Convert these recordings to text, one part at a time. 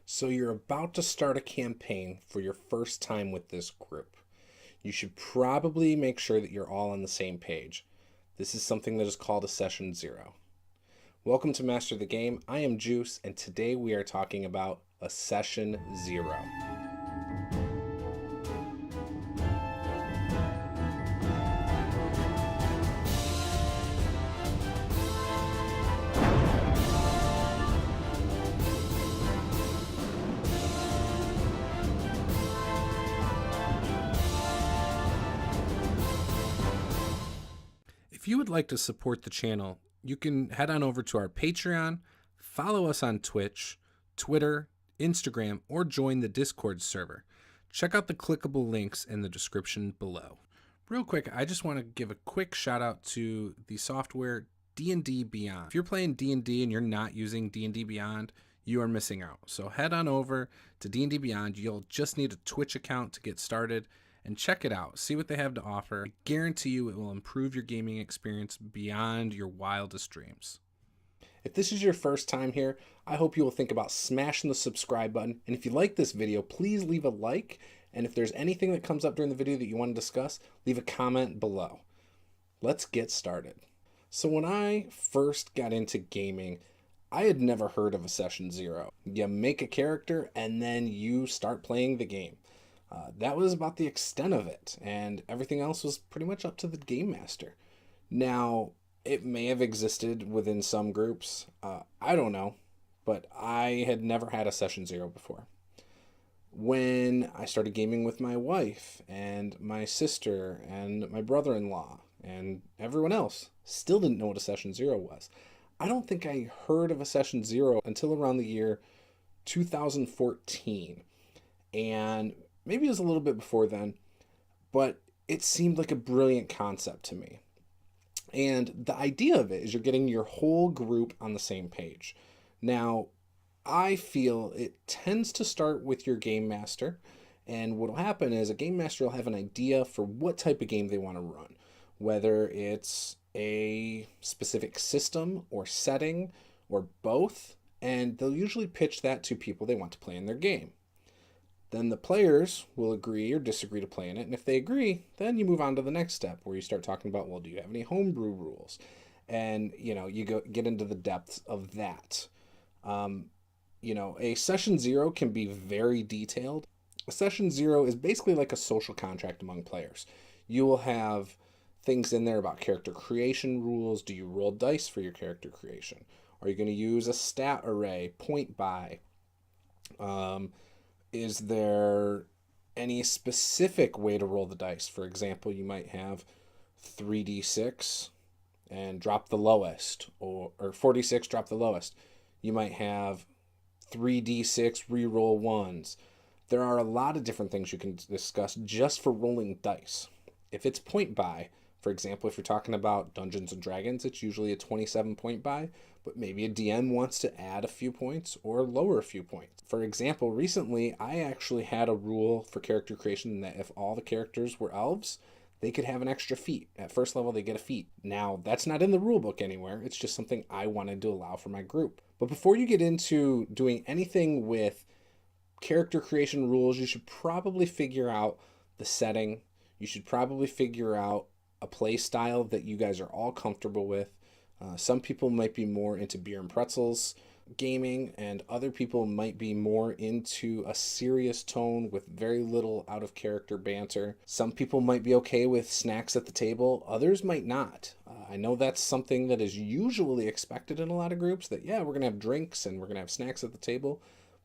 So you're about to start a campaign for your first time with this group. You should probably make sure that you're all on the same page. This is something that is called a session zero. Welcome to Master the Game. I am Juice, and today we are talking about a session zero. If you would like to support the channel, you can head on over to our Patreon, follow us on Twitch, Twitter, Instagram, or join the Discord server. Check out the clickable links in the description below. Real quick, I just want to give a quick shout out to the software D&D Beyond. If you're playing D&D and you're not using D&D Beyond, you are missing out. So head on over to D&D Beyond. You'll just need a Twitch account to get started. And check it out. See what they have to offer. I guarantee you it will improve your gaming experience beyond your wildest dreams. If this is your first time here, I hope you will think about smashing the subscribe button. And if you like this video, please leave a like. And if there's anything that comes up during the video that you want to discuss, leave a comment below. Let's get started. So when I first got into gaming, I had never heard of a session zero. You make a character and then you start playing the game. That was about the extent of it, and everything else was pretty much up to the game master. Now, it may have existed within some groups, I don't know, but I had never had a session zero before. When I started gaming with my wife, and my sister, and my brother-in-law, and everyone else, still didn't know what a session zero was. I don't think I heard of a session zero until around the year 2014, and maybe it was a little bit before then, but it seemed like a brilliant concept to me. And the idea of it is you're getting your whole group on the same page. Now, I feel it tends to start with your game master, and what will happen is a game master will have an idea for what type of game they want to run, whether it's a specific system or setting or both, and they'll usually pitch that to people they want to play in their game. Then the players will agree or disagree to play in it. And if they agree, then you move on to the next step where you start talking about, well, do you have any homebrew rules? And, you get into the depths of that. A session zero can be very detailed. A session zero is basically like a social contract among players. You will have things in there about character creation rules. Do you roll dice for your character creation? Are you going to use a stat array, point buy? Is there any specific way to roll the dice? For example, you might have 3d6 and drop the lowest, or 4d6, drop the lowest. You might have 3d6, re-roll ones. There are a lot of different things you can discuss just for rolling dice. If it's point buy, for example, if you're talking about Dungeons and Dragons, it's usually a 27 point buy, but maybe a DM wants to add a few points or lower a few points. For example, recently I actually had a rule for character creation that if all the characters were elves, they could have an extra feat. At first level, they get a feat. Now, that's not in the rule book anywhere. It's just something I wanted to allow for my group. But before you get into doing anything with character creation rules, you should probably figure out the setting. You should probably figure out a play style that you guys are all comfortable with. Some people might be more into beer and pretzels gaming, and other people might be more into a serious tone with very little out of character banter. Some people might be okay with snacks at the table, others might not. I know that's something that is usually expected in a lot of groups, that we're gonna have drinks and we're gonna have snacks at the table,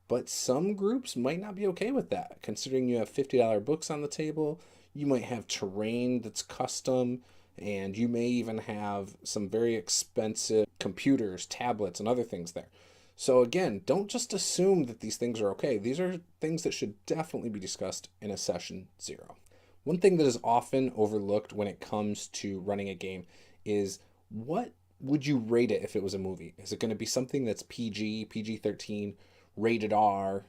but some groups might not be okay with that, considering you have $50 books on the table. You might have terrain that's custom, and you may even have some very expensive computers, tablets, and other things there. So again, don't just assume that these things are okay. These are things that should definitely be discussed in a session zero. One thing that is often overlooked when it comes to running a game is, what would you rate it if it was a movie? Is it going to be something that's PG, PG-13, rated R?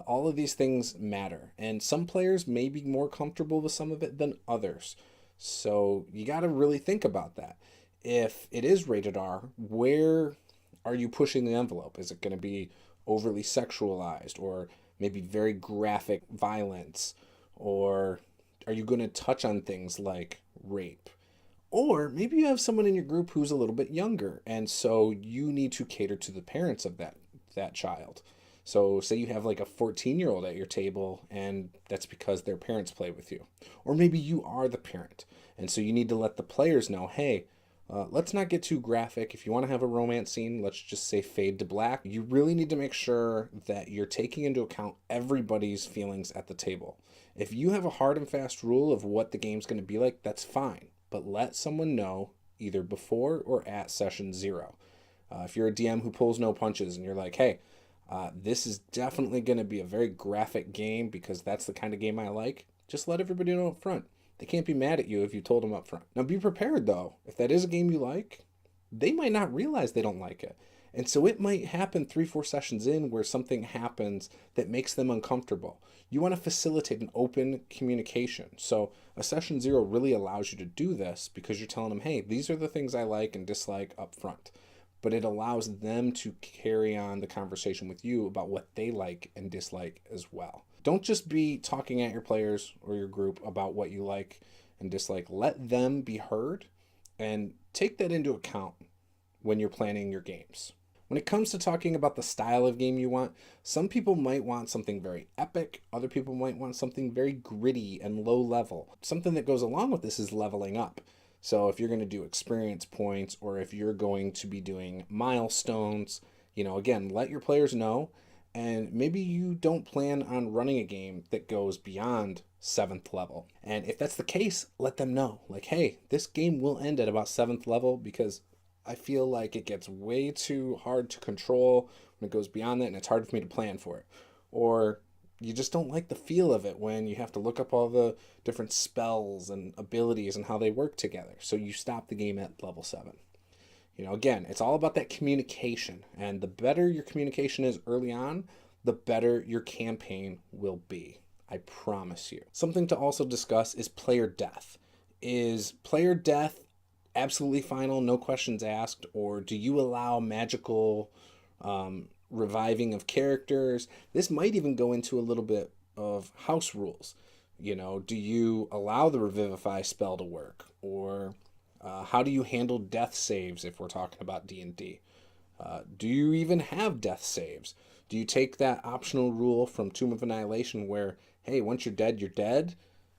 All of these things matter, and some players may be more comfortable with some of it than others. So you got to really think about that. If it is rated R, where are you pushing the envelope? Is it going to be overly sexualized, or maybe very graphic violence? Or are you going to touch on things like rape? Or maybe you have someone in your group who's a little bit younger, and so you need to cater to the parents of that child. So say you have like a 14-year-old at your table, and that's because their parents play with you. Or maybe you are the parent, and so you need to let the players know, hey, let's not get too graphic. If you want to have a romance scene, let's just say fade to black. You really need to make sure that you're taking into account everybody's feelings at the table. If you have a hard and fast rule of what the game's going to be like, that's fine. But let someone know either before or at session 0. If you're a DM who pulls no punches and you're like, hey, this is definitely going to be a very graphic game because that's the kind of game I like, just let everybody know up front. They can't be mad at you if you told them up front. Now be prepared though. If that is a game you like, they might not realize they don't like it. And so it might happen 3-4 sessions in where something happens that makes them uncomfortable. You want to facilitate an open communication. So a session 0 really allows you to do this because you're telling them, hey, these are the things I like and dislike up front. But it allows them to carry on the conversation with you about what they like and dislike as well. Don't just be talking at your players or your group about what you like and dislike. Let them be heard and take that into account when you're planning your games. When it comes to talking about the style of game you want, some people might want something very epic. Other people might want something very gritty and low level. Something that goes along with this is leveling up. So if you're going to do experience points, or if you're going to be doing milestones, again, let your players know. And maybe you don't plan on running a game that goes beyond 7th level. And if that's the case, let them know. Like, hey, this game will end at about 7th level because I feel like it gets way too hard to control when it goes beyond that, and it's hard for me to plan for it. Or you just don't like the feel of it when you have to look up all the different spells and abilities and how they work together. So you stop the game at level 7. Again, it's all about that communication. And the better your communication is early on, the better your campaign will be. I promise you. Something to also discuss is player death. Is player death absolutely final, no questions asked? Or do you allow magical reviving of characters? This might even go into a little bit of house rules. Do you allow the revivify spell to work? Or how do you handle death saves if we're talking about D&D? Do you even have death saves? Do you take that optional rule from Tomb of Annihilation where, hey, once you're dead, you're dead?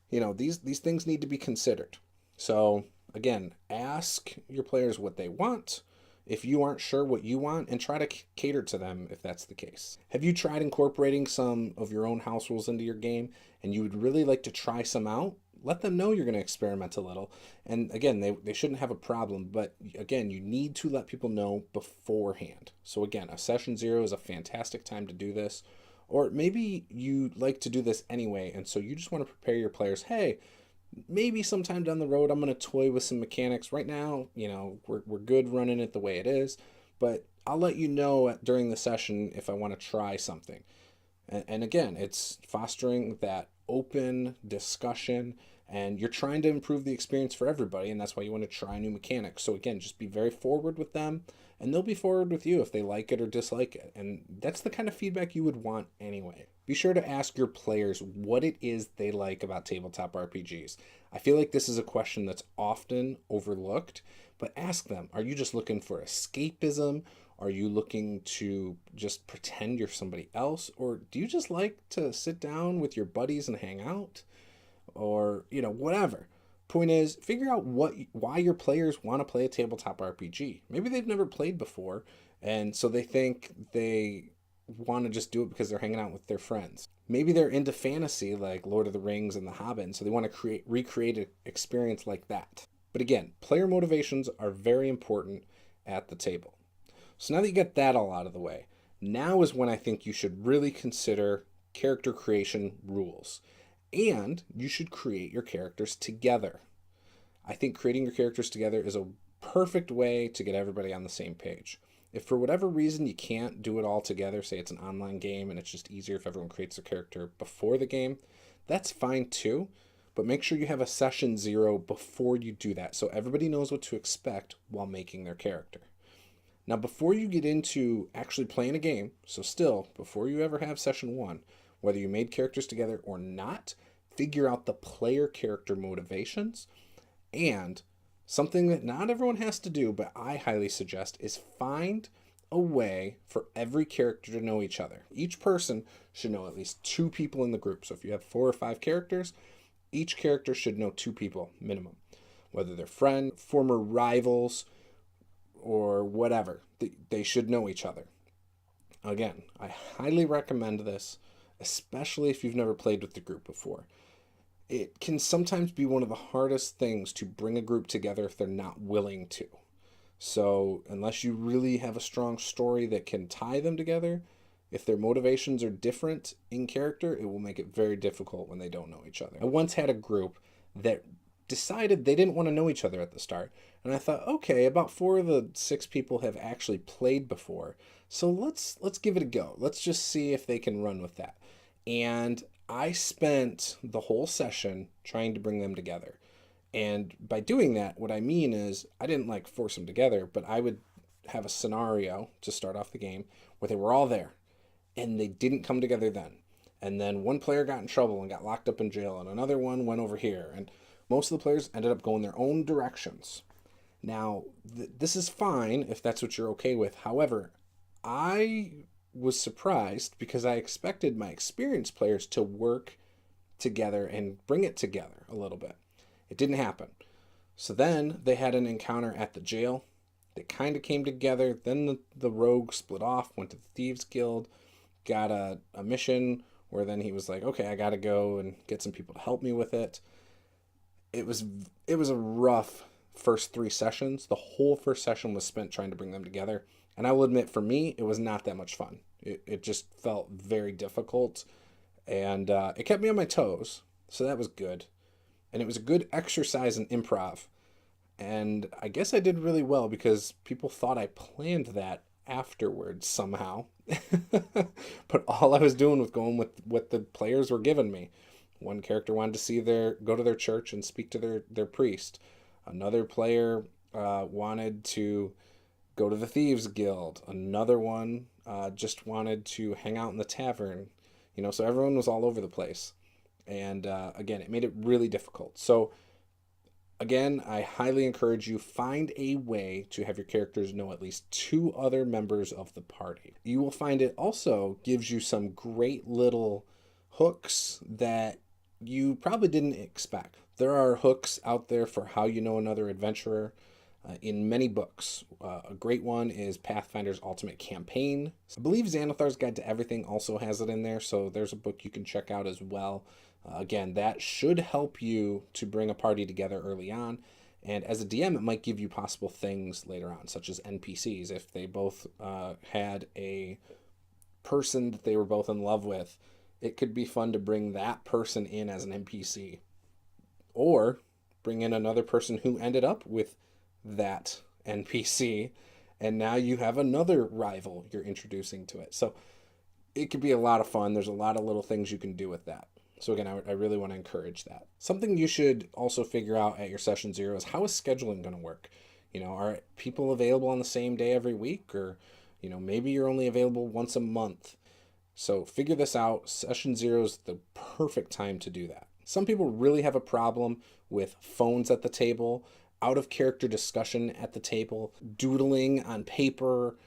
These things need to be considered. So again, ask your players what they want if you aren't sure what you want, and try to cater to them if that's the case. Have you tried incorporating some of your own house rules into your game and you would really like to try some out? Let them know you're going to experiment a little. And again, they shouldn't have a problem, but again, you need to let people know beforehand. So again, a session 0 is a fantastic time to do this. Or maybe you like to do this anyway, and so you just want to prepare your players, hey, maybe sometime down the road I'm going to toy with some mechanics. Right now, we're good running it the way it is, but I'll let you know during the session if I want to try something. And again, it's fostering that open discussion, and you're trying to improve the experience for everybody, and that's why you want to try new mechanics. So again, just be very forward with them, and they'll be forward with you if they like it or dislike it. And that's the kind of feedback you would want anyway. Be sure to ask your players what it is they like about tabletop RPGs. I feel like this is a question that's often overlooked, but ask them, are you just looking for escapism? Are you looking to just pretend you're somebody else? Or do you just like to sit down with your buddies and hang out? Or, whatever. Point is, figure out why your players want to play a tabletop RPG. Maybe they've never played before, and so they think they want to just do it because they're hanging out with their friends. Maybe they're into fantasy like Lord of the Rings and The Hobbit, and so they want to recreate an experience like that. But again, player motivations are very important at the table. So now that you get that all out of the way, now is when I think you should really consider character creation rules. And you should create your characters together. I think creating your characters together is a perfect way to get everybody on the same page. If for whatever reason you can't do it all together, say it's an online game and it's just easier if everyone creates their character before the game, that's fine too. But make sure you have a session 0 before you do that so everybody knows what to expect while making their character. Now, before you get into actually playing a game, so still, before you ever have session one, whether you made characters together or not, figure out the player character motivations. And something that not everyone has to do, but I highly suggest, is find a way for every character to know each other. Each person should know at least two people in the group. So if you have 4 or 5 characters, each character should know 2 people minimum, whether they're friends, former rivals, or whatever. They should know each other. Again, I highly recommend this, especially if you've never played with the group before. It can sometimes be one of the hardest things to bring a group together if they're not willing to. So unless you really have a strong story that can tie them together, if their motivations are different in character, it will make it very difficult when they don't know each other. I once had a group that decided they didn't want to know each other at the start. And I thought, okay, about 4 of the 6 people have actually played before. So let's give it a go. Let's just see if they can run with that. And I spent the whole session trying to bring them together. And by doing that, what I mean is I didn't like force them together, but I would have a scenario to start off the game where they were all there and they didn't come together then. And then one player got in trouble and got locked up in jail, and another one went over here. And most of the players ended up going their own directions. Now, this is fine if that's what you're okay with. However, I was surprised because I expected my experienced players to work together and bring it together a little bit. It didn't happen. So then they had an encounter at the jail. They kind of came together. Then the rogue split off, went to the Thieves Guild, got a mission where then he was like, okay, I got to go and get some people to help me with it. It was a rough first 3 sessions. The whole first session was spent trying to bring them together. And I will admit, for me, it was not that much fun. It just felt very difficult. And it kept me on my toes. So that was good. And it was a good exercise in improv. And I guess I did really well because people thought I planned that afterwards somehow. But all I was doing was going with what the players were giving me. One character wanted to go to their church and speak to their priest. Another player wanted to go to the Thieves Guild. Another one just wanted to hang out in the tavern. So everyone was all over the place. And again, it made it really difficult. So again, I highly encourage you, find a way to have your characters know at least 2 other members of the party. You will find it also gives you some great little hooks that you probably didn't expect. There are hooks out there for how you know another adventurer in many books. A great one is Pathfinder's Ultimate Campaign. I believe Xanathar's Guide to Everything also has it in there, so there's a book you can check out as well. Again, that should help you to bring a party together early on. And as a DM, it might give you possible things later on, such as NPCs. If they both had a person that they were both in love with, it could be fun to bring that person in as an NPC. Or bring in another person who ended up with that NPC, and now you have another rival you're introducing to it. So it could be a lot of fun. There's a lot of little things you can do with that. So again, I really want to encourage that. Something you should also figure out at your session 0 is how is scheduling going to work? Are people available on the same day every week? Or, maybe you're only available once a month. So figure this out. Session 0 is the perfect time to do that. Some people really have a problem with phones at the table, out of character discussion at the table, doodling on paper,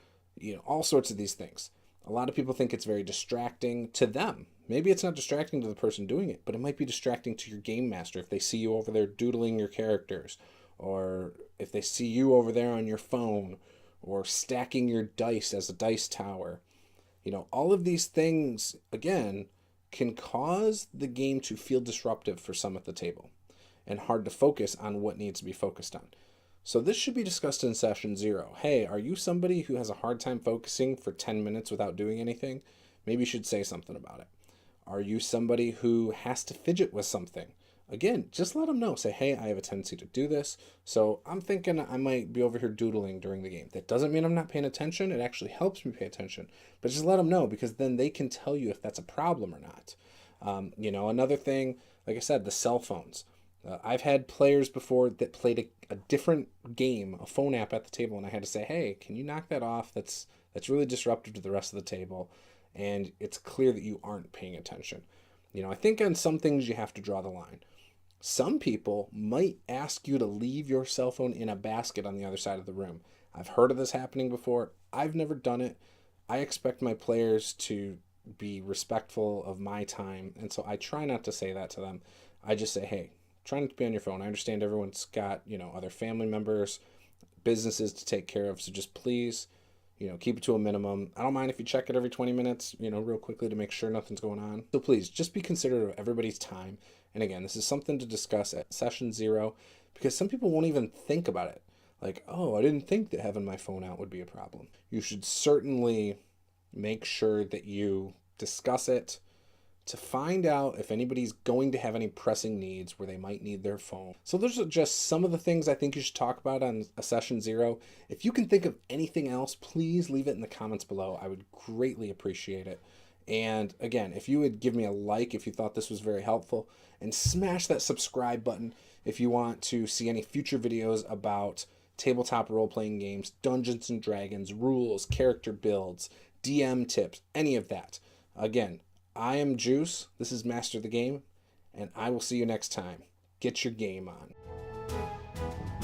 all sorts of these things. A lot of people think it's very distracting to them. Maybe it's not distracting to the person doing it, but it might be distracting to your game master if they see you over there doodling your characters, or if they see you over there on your phone, or stacking your dice as a dice tower. All of these things, again, can cause the game to feel disruptive for some at the table and hard to focus on what needs to be focused on. So this should be discussed in session 0. Hey, are you somebody who has a hard time focusing for 10 minutes without doing anything? Maybe you should say something about it. Are you somebody who has to fidget with something? Again, just let them know. Say, hey, I have a tendency to do this, so I'm thinking I might be over here doodling during the game. That doesn't mean I'm not paying attention. It actually helps me pay attention. But just let them know, because then they can tell you if that's a problem or not. Another thing, like I said, the cell phones. I've had players before that played a different game, a phone app at the table, and I had to say, hey, can you knock that off? That's really disruptive to the rest of the table, and it's clear that you aren't paying attention. I think on some things you have to draw the line. Some people might ask you to leave your cell phone in a basket on the other side of the room. I've heard of this happening before. I've never done it. I expect my players to be respectful of my time, and so I try not to say that to them. I just say, hey, try not to be on your phone. I understand everyone's got, other family members, businesses to take care of, so just please, keep it to a minimum. I don't mind if you check it every 20 minutes, real quickly to make sure nothing's going on. So please, just be considerate of everybody's time. And again, this is something to discuss at session 0 because some people won't even think about it. Like, oh, I didn't think that having my phone out would be a problem. You should certainly make sure that you discuss it to find out if anybody's going to have any pressing needs where they might need their phone. So those are just some of the things I think you should talk about on a session 0. If you can think of anything else, please leave it in the comments below. I would greatly appreciate it. And again, if you would give me a like if you thought this was very helpful, and smash that subscribe button if you want to see any future videos about tabletop role-playing games, Dungeons and Dragons, rules, character builds, DM tips, any of that. Again, I am Juice, this is Master the Game, and I will see you next time. Get your game on.